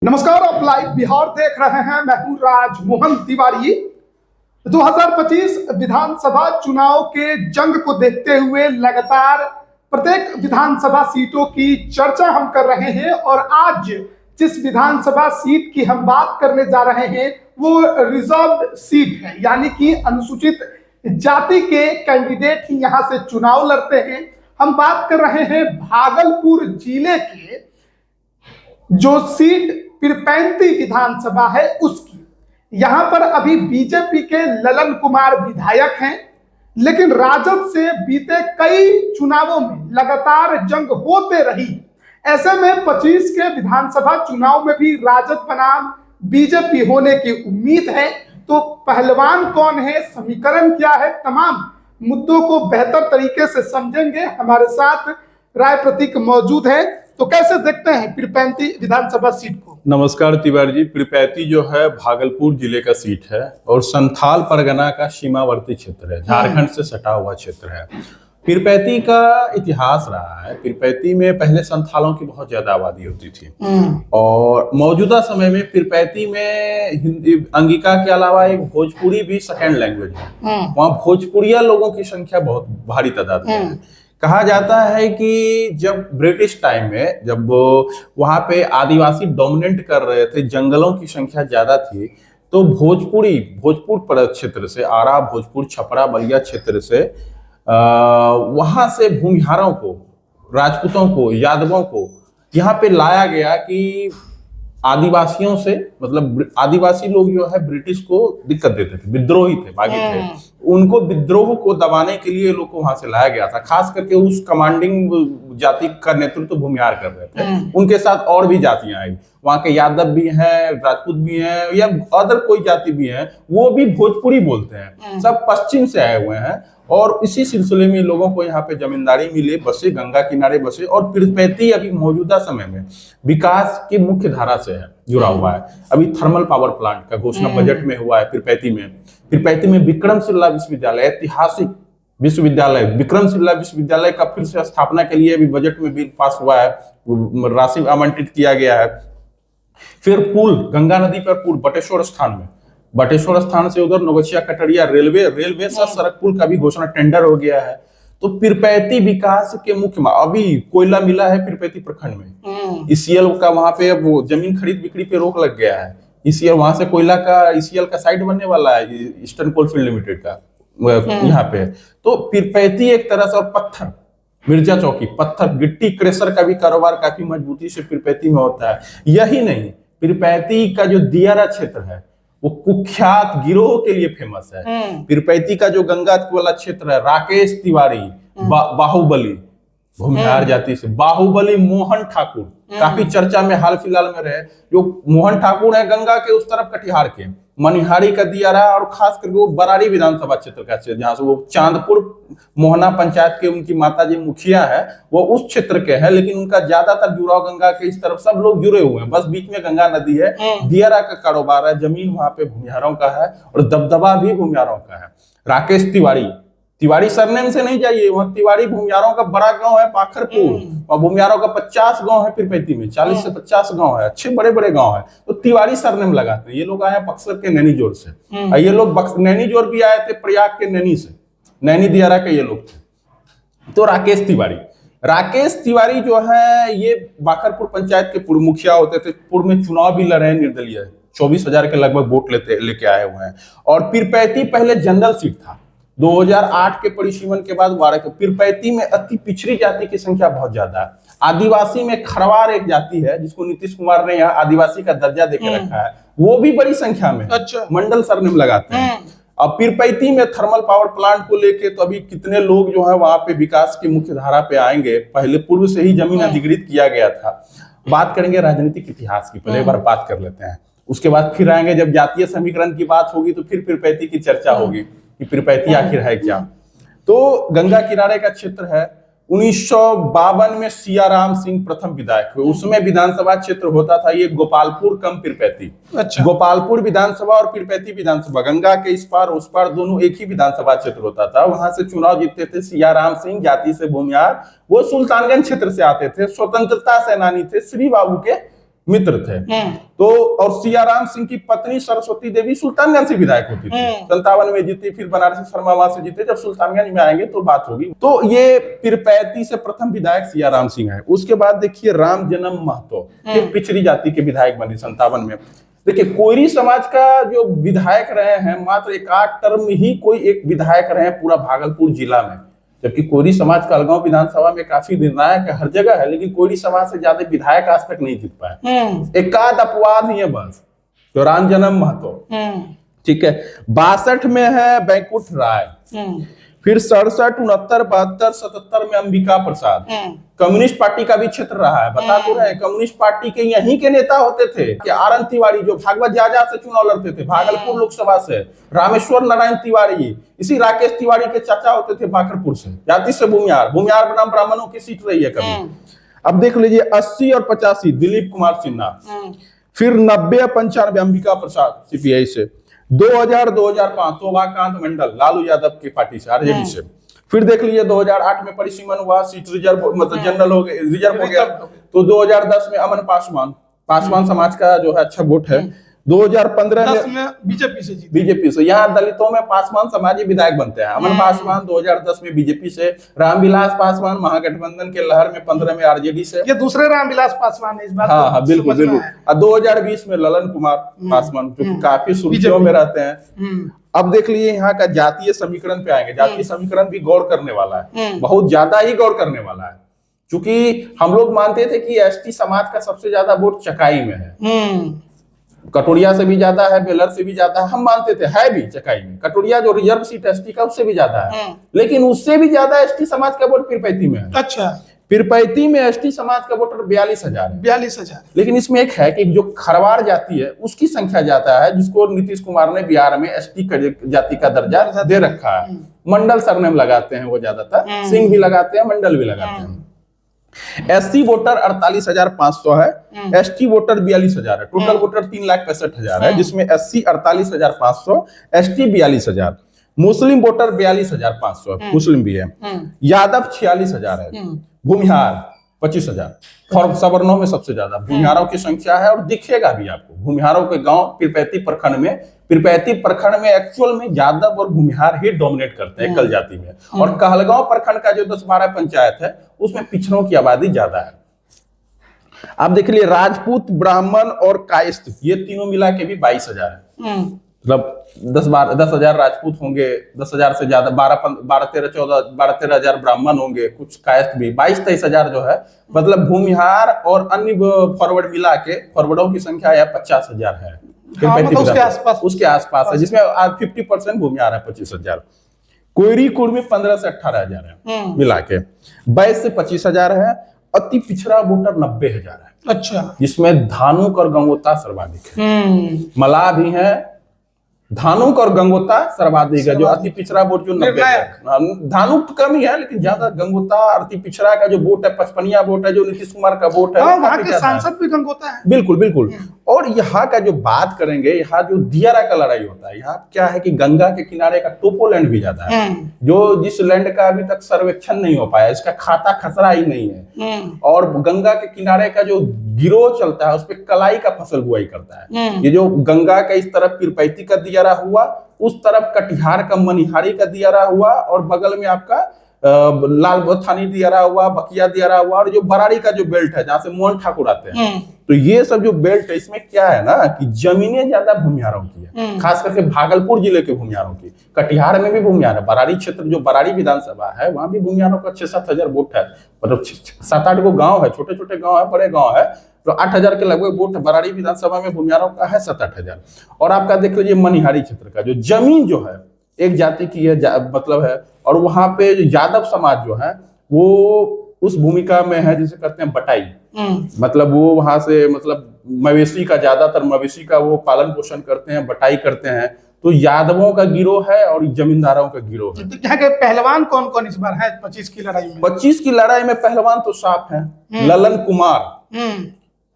नमस्कार, आप लाइव बिहार देख रहे हैं। मैं हूं राजमोहन तिवारी। 2025 विधानसभा चुनाव के जंग को देखते हुए लगातार प्रत्येक विधानसभा सीटों की चर्चा हम कर रहे हैं और आज जिस विधानसभा सीट की हम बात करने जा रहे हैं वो रिजर्व्ड सीट है, यानी कि अनुसूचित जाति के कैंडिडेट ही यहां से चुनाव लड़ते हैं। हम बात कर रहे हैं भागलपुर जिले के जो सीट पीरपैंती विधानसभा है उसकी। यहां पर अभी बीजेपी के ललन कुमार विधायक हैं, लेकिन राजद से बीते कई चुनावों में लगातार जंग होते रही। ऐसे में 25 के विधानसभा चुनाव में भी राजद बनाम बीजेपी होने की उम्मीद है। तो पहलवान कौन है, समीकरण क्या है, तमाम मुद्दों को बेहतर तरीके से समझेंगे। हमारे साथ राय प्रतीक मौजूद है। तो कैसे देखते हैं पीरपैंती विधानसभा सीट को? नमस्कार तिवारी जी। पीरपैंती जो है भागलपुर जिले का सीट है और संथाल परगना का सीमावर्ती क्षेत्र है, झारखंड से सटा हुआ क्षेत्र है। पीरपैंती का इतिहास रहा है। पीरपैंती में पहले संथालों की बहुत ज्यादा आबादी होती थी और मौजूदा समय में पीरपैंती में हिंदी अंगिका के अलावा एक भोजपुरी भी सेकेंड लैंग्वेज है। वहाँ भोजपुरिया लोगों की संख्या बहुत भारी तादाद में है। कहा जाता है कि जब ब्रिटिश टाइम में जब वहां पे आदिवासी डोमिनेट कर रहे थे, जंगलों की संख्या ज्यादा थी, तो भोजपुर क्षेत्र से, आरा, भोजपुर, छपरा, बलिया क्षेत्र से वहां से भूमिहारों को, राजपूतों को, यादवों को यहाँ पे लाया गया कि आदिवासियों से, मतलब आदिवासी लोग जो है ब्रिटिश को दिक्कत देते थे, विद्रोही थे, बागी थे। उनको विद्रोह को दबाने के लिए लोग को वहां से लाया गया था। खास करके उस कमांडिंग जाति का नेतृत्व भूमिहार कर रहे थे। उनके साथ और भी जातियां आई, वहां के यादव भी हैं, राजपूत भी हैं, या अदर कोई जाति भी है, वो भी भोजपुरी बोलते हैं। सब पश्चिम से आए हुए हैं और इसी सिलसिले में लोगों को यहाँ पे जमींदारी मिले, बसे, गंगा किनारे बसे। और पीरपैंती अभी मौजूदा समय में विकास की मुख्य धारा से है, जुड़ा हुआ है। अभी थर्मल पावर प्लांट का घोषणा बजट में हुआ है पीरपैंती में विक्रमशिला विश्वविद्यालय, ऐतिहासिक विश्वविद्यालय विक्रमशिला विश्वविद्यालय का फिर से स्थापना के लिए भी बजट में बिल पास हुआ है, राशि आवंटित किया गया है। फिर पुल, गंगा नदी पर पुल बटेश्वर स्थान से उधर नौगछिया कटरिया रेलवे सा सड़क पुल का भी घोषणा, टेंडर हो गया है। तो पीरपैंती विकास के मुख्य, अभी कोयला मिला है पीरपैंती प्रखंड में। ईसीएल का वहां पे अब जमीन खरीद बिक्री पे रोक लग गया है। ईसीएल वहां से कोयला का, ईसीएल का साइट बनने वाला है, ईस्टर्न कोलफील्ड लिमिटेड का यहाँ पे। तो पीरपैंती एक तरह से, और पत्थर, मिर्जा चौकी पत्थर गिट्टी क्रेशर का भी कारोबार काफी मजबूती से पीरपैंती में होता है। यही नहीं, पीरपैंती का जो दियारा क्षेत्र है वो कुख्यात गिरोह के लिए फेमस है। पीरपैंती का जो गंगा वाला क्षेत्र है, राकेश तिवारी, बाहुबली, भूमिहार जाति से बाहुबली मोहन ठाकुर काफी चर्चा में हाल फिलहाल में रहे। जो मोहन ठाकुर है गंगा के उस तरफ कटिहार के, मनिहारी का दियारा, और खास करके वो बरारी विधानसभा क्षेत्र का क्षेत्र, जहां से वो चांदपुर मोहना पंचायत के उनकी माता जी मुखिया है, वो उस क्षेत्र के हैं। लेकिन उनका ज्यादातर जुड़ाव गंगा के इस तरफ, सब लोग जुड़े हुए हैं, बस बीच में गंगा नदी है। दियारा का कारोबार है, जमीन वहां पे भूमिहारों का है और दबदबा भी भूमिहारों का है। राकेश तिवारी सरनेम से नहीं जाइए, वहाँ तिवारी भूमिहारों का बड़ा गांव है पाखरपुर, और भूमिहारों का 50 गांव है पीरपैंती में, 40 से 50 गांव है, अच्छे बड़े बड़े गांव है। तो तिवारी सरनेम लगाते हैं। ये लोग आए हैं बक्सर के नैनीजोर से, ये लोग नैनीजोर भी आए थे, प्रयाग के नैनी से, नैनी दियारा के ये लोग थे। तो राकेश तिवारी जो है, ये बाकरपुर पंचायत के पूर्व मुखिया होते थे, पूर्व में चुनाव भी लड़े हैं, निर्दलीय 24,000 के लगभग वोट लेके आए हुए हैं। और पीरपैंती पहले जनरल सीट था, 2008 के परिसीमन के बाद पीरपैंती में अति पिछड़ी जाति की संख्या बहुत ज्यादा है। आदिवासी में खरवार एक जाति है जिसको नीतीश कुमार ने यहाँ आदिवासी का दर्जा देके रखा है, वो भी बड़ी संख्या में। अच्छा। मंडल सरनेम लगाते हैं। अब पीरपैंती में थर्मल पावर प्लांट को लेके तो अभी कितने लोग जो है वहां पे विकास की मुख्य धारा पे आएंगे। पहले पूर्व से ही जमीन अधिग्रहित किया गया था। बात करेंगे राजनीतिक इतिहास की, पहले एक बार बात कर लेते हैं, उसके बाद फिर आएंगे, जब जातीय समीकरण की बात होगी तो फिर पीरपैंती की चर्चा होगी कि पीरपैंती आखिर है क्या। तो गंगा किनारे का क्षेत्र है। 1952 में सियाराम सिंह प्रथम विधायक हुए, उसमें विधानसभा क्षेत्र होता था ये गोपालपुर कम पीरपैंती। अच्छा। गोपालपुर विधानसभा और पीरपैंती विधानसभा, गंगा के इस पार उस पार दोनों एक ही विधानसभा क्षेत्र होता था। वहां से चुनाव जीतते थे सियाराम सिंह, जाति से भूमिहार, वो सुल्तानगंज क्षेत्र से आते थे, स्वतंत्रता सेनानी थे, श्री बाबू के मित्र थे। तो और सियाराम सिंह की पत्नी सरस्वती देवी सुल्तानगंज से विधायक होती थी, 57 में जीती, फिर बनारसी शर्मा वहां से जीते। जब सुल्तानगंज में आएंगे तो बात होगी। तो ये पीरपैंती से प्रथम विधायक सियाराम सिंह है। उसके बाद देखिए राम जन्म महतो, ये पिछड़ी जाति के विधायक बने 57 में। देखिए कोयरी समाज का जो विधायक रहे हैं, मात्र 1 टर्म ही कोई एक विधायक रहे पूरा भागलपुर जिला में, जबकि कोयरी समाज का अलगांव विधानसभा में काफी निर्णायक है, हर जगह है, लेकिन कोयरी समाज से ज्यादा विधायक आज तक नहीं जीत पाए। एकाध अपवाद ही है बस, तो राम जन्म महतो, ठीक है। 62 में है बैंकुठ राय, फिर 67, 69, 72, 77 में अंबिका प्रसाद। कम्युनिस्ट पार्टी का भी क्षेत्र रहा है, बता तो रहे, कम्युनिस्ट पार्टी के यहीं के नेता होते थे कि आरएन तिवारी जो भागवत जाजा से चुनाव लड़ते थे, भागलपुर लोकसभा से, रामेश्वर नारायण तिवारी, इसी राकेश तिवारी के चाचा होते थे भागलपुर से, जाति से भूमिहार बनाम ब्राह्मणों की सीट रही है कभी। अब देख लीजिए 80 और 85 दिलीप कुमार सिन्हा, फिर 90 और 95 अंबिका प्रसाद सीपीआई से, 2000 2005 शोभाकांत मंडल लालू यादव की पार्टी से, आरजेडी से। फिर देख लीजिए 2008 में परिसीमन हुआ, सीट रिजर्व मतलब जनरल हो गया, रिजर्व हो गया। तो 2010 में अमन पासवान समाज का जो है अच्छा वोट है। 2015 में बीजेपी से यहाँ दलितों में पासवान समाजी विधायक बनते हैं। अमन पासवान 2010 में बीजेपी से, रामविलास पासवान महागठबंधन के लहर में 15 में आरजेडी से। ये दूसरे रामविलास पासवान है इस बात। हाँ बिल्कुल। और 2020 में ललन कुमार पासवान जो काफी सुर्खियों में रहते हैं। अब देख लीजिए यहाँ का जातीय समीकरण पे आएंगे। जातीय समीकरण भी गौर करने वाला है, बहुत ज्यादा ही गौर करने वाला है, क्योंकि हम लोग मानते थे कि एसटी समाज का सबसे ज्यादा वोट चकाई में है, कटोरिया से भी ज्यादा है, बेलर से भी ज्यादा है, हम मानते थे, है भी चकाई में। कटोरिया जो रिजर्व सीट एसटी का उससे भी ज्यादा है, लेकिन उससे भी ज्यादा एसटी समाज का वोट पीरपैंती में है। अच्छा, पीरपैंती में एसटी समाज का वोटर 42,000 है। 42,000। लेकिन इसमें एक है कि जो खरवाड़ जाति है उसकी संख्या ज्यादा है, जिसको नीतीश कुमार ने बिहार में एसटी जाति का दर्जा दे रखा है। मंडल सरनेम लगाते हैं वो ज्यादातर, सिंह भी लगाते हैं, मंडल भी लगाते हैं। एससी वोटर 48,500 है, एसटी वोटर 42,000 है। टोटल वोटर 3,65,000 है, जिसमें एससी 48,500, एसटी 42,000, मुस्लिम वोटर 42,500 है, मुस्लिम भी है। यादव 46,000 है, भूमिहार 25,000। सवर्णों में सबसे ज्यादा भूमिहारों की संख्या है, और दिखेगा भी आपको भूमिहारों के गांव पीरपैंती प्रखंड में। पीरपैंती प्रखंड में एक्चुअल में यादव और भूमिहार ही डोमिनेट करते हैं कल जाति में। और कहलगांव प्रखंड का जो 10-12 पंचायत है उसमें पिछड़ों की आबादी ज्यादा है। आप देख लीजिए राजपूत, ब्राह्मण और कायस्थ, ये तीनों मिला के भी 22,000 है। मतलब 10,000 राजपूत होंगे, 10,000 से ज्यादा, 12-13 हजार ब्राह्मण होंगे, कुछ कायस्थ भी, 22-23,000 जो है। मतलब भूमिहार और अन्य फॉरवर्ड मिला के फॉरवर्डों की संख्या या 50,000 है। उसके आसपास है, जिसमें 50% भूमिहार है, 25,000। कोयरी कुल में 15 से 18,000 है मिला के। 22 से 25,000 है। अति पिछड़ा वोटर 90,000 है। अच्छा, जिसमें धानुक और गंगोता सर्वाधिक है। मलाह भी है, धानुक और गंगोता सर्वाधिक है। जो अति पिछड़ा वोट जो 90, धानुक तो कम ही है, लेकिन ज्यादा गंगोता अति पिछड़ा का जो वोट है, 55 वोट है, जो नीतीश कुमार का वोट है, वहाँ के सांसद भी गंगोता है। बिल्कुल बिल्कुल। और यहाँ का जो बात करेंगे, यहाँ जो दियारा का लड़ाई होता है, यहाँ क्या है कि गंगा के किनारे का टोपोलैंड भी ज्यादा है, जो जिस लैंड का अभी तक सर्वेक्षण नहीं हो पाया, इसका खाता खसरा ही नहीं है। और गंगा के किनारे का जो गिरोह चलता है उस पर कलाई का फसल बुआई करता है। ये जो गंगा का इस तरफ पीरपैंती का दियारा हुआ, उस तरफ कटिहार का मनिहारी का दियारा हुआ, और बगल में आपका लाल थानी दियारा हुआ, बकिया दियारा हुआ, और जो बराड़ी का जो बेल्ट है जहाँ से मोहन ठाकुर आते हैं। तो ये सब जो बेल्ट है, इसमें क्या है ना कि जमीनें ज्यादा भूमिहारों की है, खास करके भागलपुर जिले के भूमिहारों की। कटिहार में भी भूमिहार है, बराड़ी क्षेत्र जो बराड़ी विधानसभा है वहां भी भूमिहारों का 6-7 हजार वोट है। मतलब 7-8 गो गाँव है, छोटे छोटे गाँव है, बड़े गाँव है, तो 8,000 के लगभग वोट बराड़ी विधानसभा में भूमिहारों का है, 7-8 हजार। और आपका देख लीजिए मनिहारी क्षेत्र का जो जमीन जो है एक जाति की है, मतलब है, और वहां पे यादव समाज जो है वो उस भूमिका में है जिसे कहते हैं बटाई। मतलब वो वहां से मतलब मवेशी का, ज्यादातर मवेशी का वो पालन पोषण करते हैं, बटाई करते हैं। तो यादवों का गिरोह है और जमींदारों का गिरोह है। तो यहाँ के पहलवान कौन कौन इस बार है 25 की लड़ाई में? 25 की लड़ाई में पहलवान तो साफ है,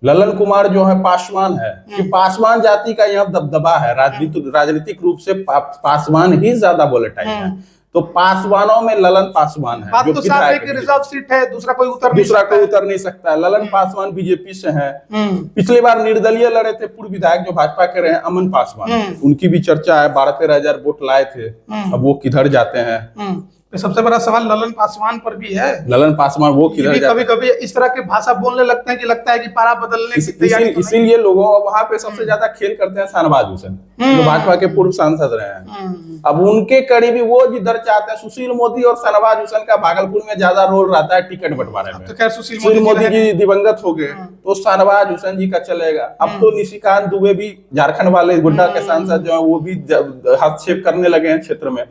ललन कुमार जो है पासवान है, कि पासवान जाति का यहाँ दबदबा है, राजनीतिक रूप से पासवान ही ज्यादा वोलेटाइल है। तो पासवानों में ललन पासवान है बात जो तो साफ है विधायक कि है। रिजर्व सीट है, दूसरा कोई उतर नहीं दूसरा सकता कोई है। उतर नहीं सकता है। ललन पासवान बीजेपी से हैं। हम्म, पिछली बार निर्दलीय लड़े थे पूर्व विधायक जो भाजपा के रहे अमन पासवान, उनकी भी चर्चा है, 12-13 हजार वोट लाए थे। अब वो किधर जाते हैं? तो सबसे बड़ा सवाल ललन पासवान पर भी है। ललन पासवान वो किधर जाते कभी कभी इस तरह की भाषा बोलने लगते हैं कि लगता है कि पारा बदलने की तैयारी तो नहीं। इसीलिए लोगों वहां पे सबसे ज्यादा खेल करते हैं शाहनवाज हुसैन, जो भाजपा के पूर्व सांसद रहे हैं। अब उनके करीबी वो जिधर चाहते हैं, सुशील मोदी और शाहनवाज हुसैन का भागलपुर में ज्यादा रोल रहता है टिकट बंटवारे में। तो खैर सुशील मोदी जी दिवंगत हो गए तो शाहनवाज हुसैन जी का चलेगा। अब तो निशिकांत दुबे भी, झारखंड वाले गोड्डा के सांसद जो है वो भी हस्तक्षेप करने लगे हैं क्षेत्र में।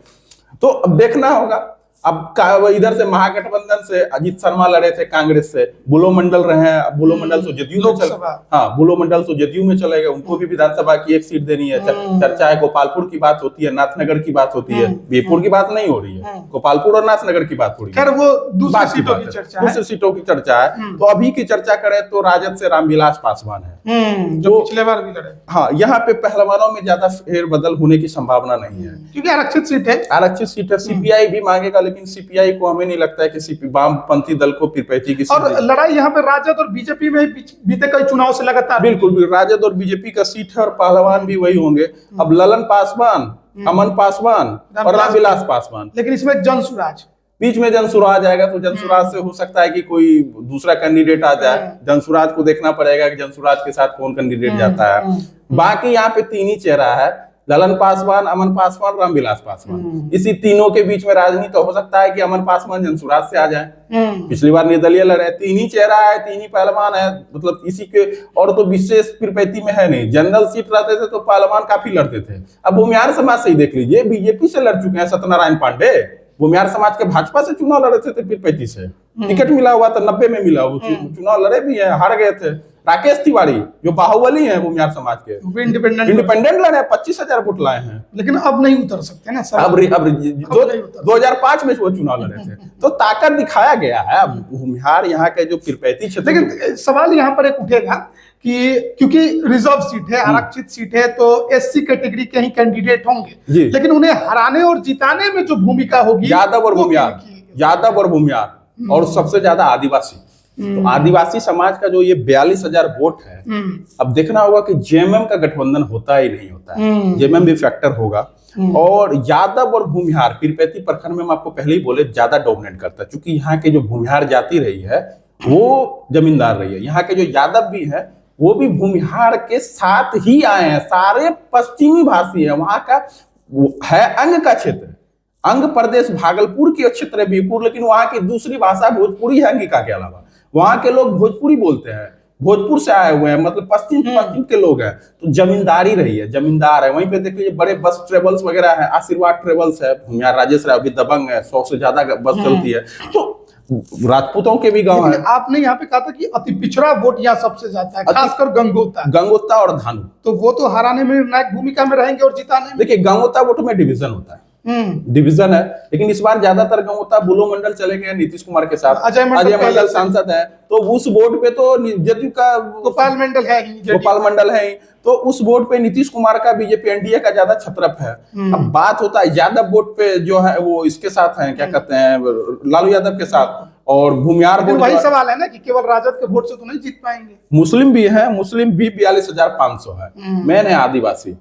तो अब देखना होगा। अब इधर से महागठबंधन से अजीत शर्मा लड़े थे कांग्रेस से, बुलो मंडल रहे हैं। अब बुलो मंडल तो जदयू में चल, हाँ बुलो मंडल तो जदयू में चले गए, उनको भी विधानसभा की एक सीट देनी है। चर्चा है, गोपालपुर की बात होती है, नाथनगर की बात होती है, बीरपुर की बात नहीं हो रही है, गोपालपुर और नाथनगर की बात हो रही है। खैर वो दूसरी सीटों की चर्चा है। दूसरी सीटों की चर्चा है। तो अभी की चर्चा करें तो राजद से रामविलास पासवान है, जो पिछले बार भी लड़े। हाँ, यहाँ पे पहलवानों में ज्यादा फेरबदल होने की संभावना नहीं है क्योंकि आरक्षित सीट है। आरक्षित सीट है। सीपीआई भी मांगेगा, लेकिन सीपीआई को हमें नहीं लगता है कि वामपंथी दल को पीरपैंती की और लड़ाई यहाँ पे राजद और बीजेपी में बीते कई चुनाव से लगातार। बिल्कुल, राजद और बीजेपी का सीट है और पहलवान भी वही होंगे। अब ललन पासवान, अमन पासवान और रामविलास पासवान, लेकिन इसमें जनसुराज बीच में जनसुराज आएगा। तो जनसुराज से हो सकता है कि कोई दूसरा कैंडिडेट आ जाए। जनसुराज को देखना पड़ेगा कि जनसुराज के साथ कौन कैंडिडेट जाता है। बाकी यहाँ पे तीन ही चेहरा है, ललन पासवान, अमन पासवान, रामविलास पासवान। इसी तीनों के बीच में राजनीति तो हो सकता है कि अमन पासवान जनसुराज से आ जाए। पिछली बार निर्दलीय लड़े, तीन ही चेहरा है, तीन ही पहलवान है, मतलब इसी के और तो विशेष पीरपैंती में है नहीं। जनरल सीट रहते थे तो पहलवान काफी लड़ते थे। अब भूमिहार समाज से ही देख लीजिए, बीजेपी से लड़ चुके हैं सत्यनारायण पांडे, भूमिहार समाज के भाजपा से चुनाव लड़े थे पीरपैंती से, टिकट मिला हुआ था, 90 में मिला, वो चुनाव लड़े भी है, हार गए थे। राकेश तिवारी जो बाहुबली हैं भूमिहार समाज के, इंडिपेंडेंट लड़े, 25,000 वोट लाए हैं, लेकिन अब नहीं उतर सकते ना सर। अब 2005 में वो चुनाव लड़े थे। तो ताकत दिखाया गया है। अब भूमिहार यहाँ के जो पीरपैंती क्षेत्र, लेकिन सवाल यहाँ पर एक उठेगा कि क्योंकि रिजर्व सीट है, आरक्षित सीट है, तो एससी कैटेगरी के ही कैंडिडेट होंगे, लेकिन उन्हें हराने और जिताने में जो भूमिका होगी यादव और भूमिहार और सबसे ज्यादा आदिवासी। तो आदिवासी समाज का जो ये 42,000 वोट है, अब देखना होगा कि जेएमएम का गठबंधन होता ही नहीं होता है। जेएमएम भी फैक्टर होगा। और यादव और भूमिहार पीरपैंती प्रखंड में हम आपको पहले ही बोले ज्यादा डोमिनेट करता है, क्योंकि यहाँ के जो भूमिहार जाति रही है वो जमींदार रही है। यहाँ के जो यादव भी है वो भी भूमिहार के साथ ही आए हैं, सारे पश्चिमी भाषी है। वहां का है अंग का क्षेत्र, अंग प्रदेश भागलपुर के क्षेत्र है बीरपुर, लेकिन वहां की दूसरी भाषा भोजपुरी है अंगिका के अलावा। वहां के लोग भोजपुरी बोलते हैं, भोजपुर से आए हुए हैं, मतलब पश्चिम के लोग हैं। तो जमींदारी रही है, जमींदार है। वहीं पे देख लीजिए बड़े बस ट्रेवल्स वगैरह है, आशीर्वाद ट्रेवल्स है, भूमिहार राजेश राव भी दबंग है, 100 से ज्यादा बस चलती है। तो राजपूतों के भी गांव है। आपने यहाँ पे कहा था कि अति पिछड़ा वोट यहाँ सबसे ज्यादा है, खासकर गंगोता और धानु, तो वो तो हराने में निर्णायक भूमिका में रहेंगे और जिताने में। देखिए गंगोता वोट में डिवीजन होता है, डिवीजन है, लेकिन इस बार ज्यादातर गंगोता बुलो मंडल चले गए नीतीश कुमार के साथ। अजय मंडल सांसद है, तो उस वोट पे तो जदयू का गोपाल मंडल है ही, तो उस वोट पे नीतीश कुमार का बीजेपी एनडीए का ज्यादा छत्रप है। अब बात होता है यादव वोट पे जो है वो इसके साथ है, क्या कहते हैं, लालू यादव के साथ। और भूमिहार वोट, वही सवाल है ना कि केवल राजद के वोट से तो नहीं जीत पाएंगे। मुस्लिम भी है, मुस्लिम भी 42,500 है, मेन है आदिवासी।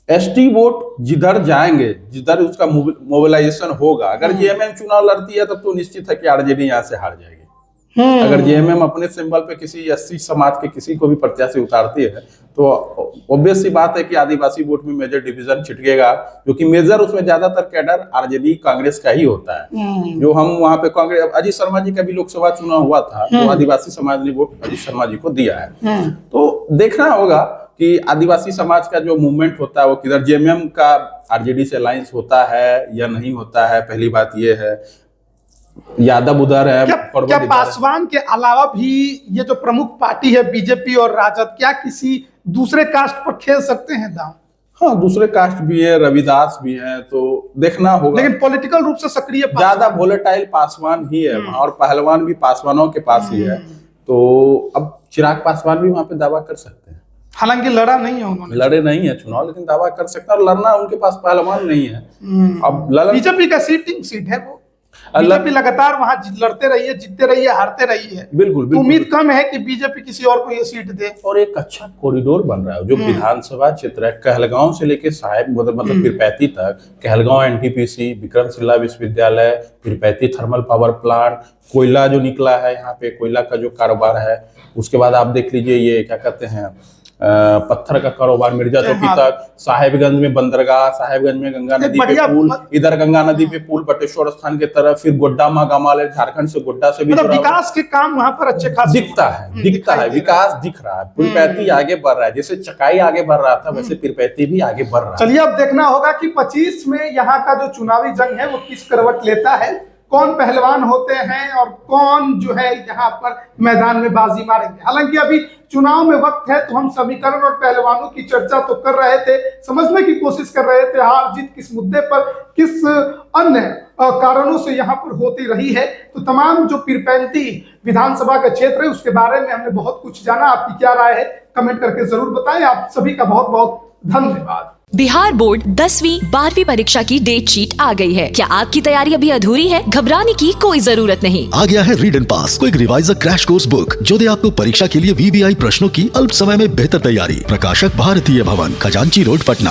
एसटी वोट जिधर जाएंगे, जिधर उसका मोबिलाइजेशन होगा, अगर जेएमएम चुनाव लड़ती है तब तो निश्चित है कि आरजेडी यहाँ से हार जाएगी। अगर जेएमएम अपने सिंबल पे किसी एससी समाज के किसी को भी प्रत्याशी उतारती है तो ऑब्वियस सी बात है कि आदिवासी वोट में मेजर डिवीजन छिटकेगा, क्योंकि मेजर उसमें ज्यादातर कैडर आरजेडी कांग्रेस का ही होता है। जो हम वहां पे कांग्रेस, अजीत शर्मा जी का भी लोकसभा चुनाव हुआ था तो आदिवासी समाज ने वोट अजीत शर्मा जी को दिया है। तो देखना होगा कि आदिवासी समाज का जो मूवमेंट होता है वो किधर, जेएमएम का आरजेडी से अलायंस होता है या नहीं होता है, पहली बात ये है। यादव उधर है, क्या पासवान के अलावा भी ये जो प्रमुख पार्टी है बीजेपी और राजद, क्या किसी दूसरे कास्ट पर खेल सकते हैं दांव? हाँ, दूसरे कास्ट भी है, रविदास भी है, तो देखना होगा। लेकिन पॉलिटिकल रूप से सक्रिय ज्यादा वोलेटाइल पासवान ही है वहां, और पहलवान भी पासवानों के पास ही है। तो अब चिराग पासवान भी वहां पे दावा कर सकते हैं। हालांकि लड़ा नहीं है उन्होंने। लड़े नहीं है चुनाव, लेकिन दावा कर सकता है, और लड़ना उनके पास पहलवान नहीं है। अब ललन बीजेपी का सीट है वो, बीजेपी लगातार वहां लड़ते रही है, जीतते रही है, हारते रही है। बिल्कुल तो उम्मीद कम है कि बीजेपी किसी और को ये सीट दे। और एक अच्छा कॉरिडोर बन रहा है जो विधानसभा क्षेत्र है, कहलगांव से लेके साहेब मतलब पीरपैती तक, कहलगांव एनटीपीसी, विक्रमशिला विश्वविद्यालय, पीरपैती थर्मल पावर प्लांट, कोयला जो निकला है यहाँ पे, कोयला का जो कारोबार है। उसके बाद आप देख लीजिए ये क्या कहते हैं पत्थर का कारोबार मिर्जा चौकी तक, साहेबगंज में बंदरगाह, साहेबगंज में गंगा नदी पे पुल, इधर गंगा नदी पे पुल बटेश्वर स्थान की तरफ, फिर गोड्डा मागामाल, झारखंड से गोड्डा से भी विकास के काम वहां पर अच्छे खास दिखता है विकास दिख रहा है। पीरपैती आगे बढ़ रहा है, जैसे चकाई आगे बढ़ रहा था वैसे पीरपैती भी आगे बढ़ रहा है। चलिए अब देखना होगा कि 25 में यहाँ का जो चुनावी जंग है वो किस करवट लेता है, कौन पहलवान होते हैं और कौन जो है यहाँ पर मैदान में बाजी मारेंगे। हालांकि अभी चुनाव में वक्त है तो हम समीकरण और पहलवानों की चर्चा तो कर रहे थे, समझने की कोशिश कर रहे थे हार जीत किस मुद्दे पर, किस अन्य कारणों से यहाँ पर होती रही है। तो तमाम जो पीरपैती विधानसभा का क्षेत्र है उसके बारे में हमने बहुत कुछ जाना। आपकी क्या राय है कमेंट करके जरूर बताएं। आप सभी का बहुत बहुत धन्यवाद। बिहार बोर्ड 10वीं 12वीं परीक्षा की डेट शीट आ गई है। क्या आपकी तैयारी अभी अधूरी है? घबराने की कोई जरूरत नहीं। आ गया है read and pass, quick reviser crash course book जो दे आपको परीक्षा के लिए VVI प्रश्नों की अल्प समय में बेहतर तैयारी। प्रकाशक भारतीय भवन, खजांची रोड, पटना।